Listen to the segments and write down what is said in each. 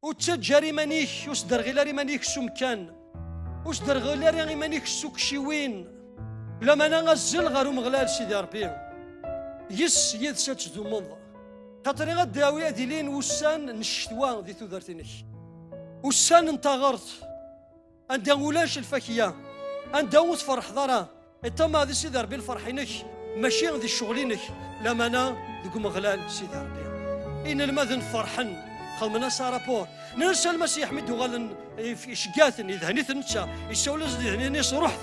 وتجاري مانيك وصدر غير مانيك سمكان وصدر غير مانيك سوكشيوين لما انا غزل غير مغلال سيدي ربي يس يدسات ذمض خاطري غداوي اديلين وسان نشتوا ذي ثودرتينك وسان انت غرت انت ولاش الفاكيه انت وتفرح ضرا انت ما ذي سيدي ربي الفرحينك ماشي ذي الشغلينك لما انا ذوك مغلال سيدي ربي ان المذن فرحن خلمنا سارابور ننسى المسيح مدو غالن في شقاثن اذا هنيت نتشا يسولز نيس روح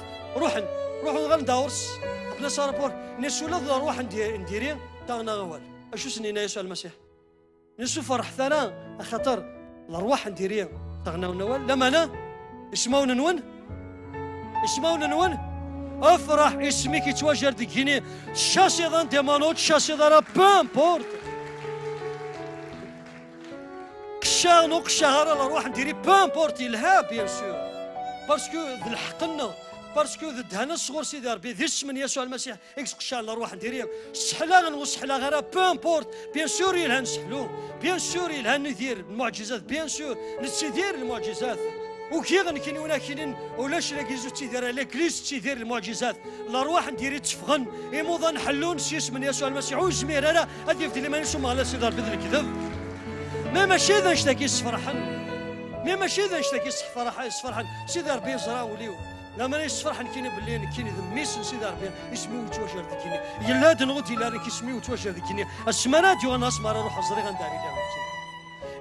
غال نداورس قبل سارابور نيس ولا روح نديري تاغنا غوال اشو سنينا يسوع المسيح نسو فرح ثنا خاطر الارواح نديري تاغنا نوال لما انا اسمعونا نون افرح اسمك يتواجر ديكيني شاسي ضان ديمانوت شاسي ضرا بامبورت كشانو كشهر الارواح نديري بامبورتي لها بيان سور باسكو ذي الحقنا باسكو ذي الدهنا الصغور سيدي ربي ذي السمن يسوع المسيح اكس كشان الارواح نديري سحلا غنوسحلا غير بامبورت بيان سور يلها نسحلو بيان سور يلها ندير المعجزات بيان سور نتسيدير المعجزات وكي غنكيني ولا كاينين ولاش لا كيزو تيدير ليكليس تيدير المعجزات الارواح نديري تفغن يموضا نحلون سيس من يسوع المسيح وزمير انا هادي في اللي ما نسمع على سيدي ربي الكذب ما ماشي ذا نشتكي فرحا ما ماشي ذا نشتكي فرحا سيدي ربي زرا وليو لما يصفرحن كيني باللي كيني ذميس سيدي ربي اسمي وتواجر ذكيني يلا دنغوتي لا رك اسمي وتواجر ذكيني السمانات جو ناس ما روح زري غنداري لها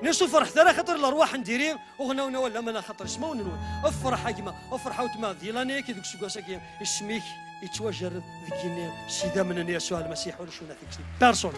نسو فرح ترى خاطر الارواح نديري وغناونا ولا ما خاطر اسمو نون افرح حكمه افرح وتما ديلاني كي ذوك سكاساكي اسميك يتواجر ذكيني سيدا من يسوع المسيح ولا شو نافيك بيرسون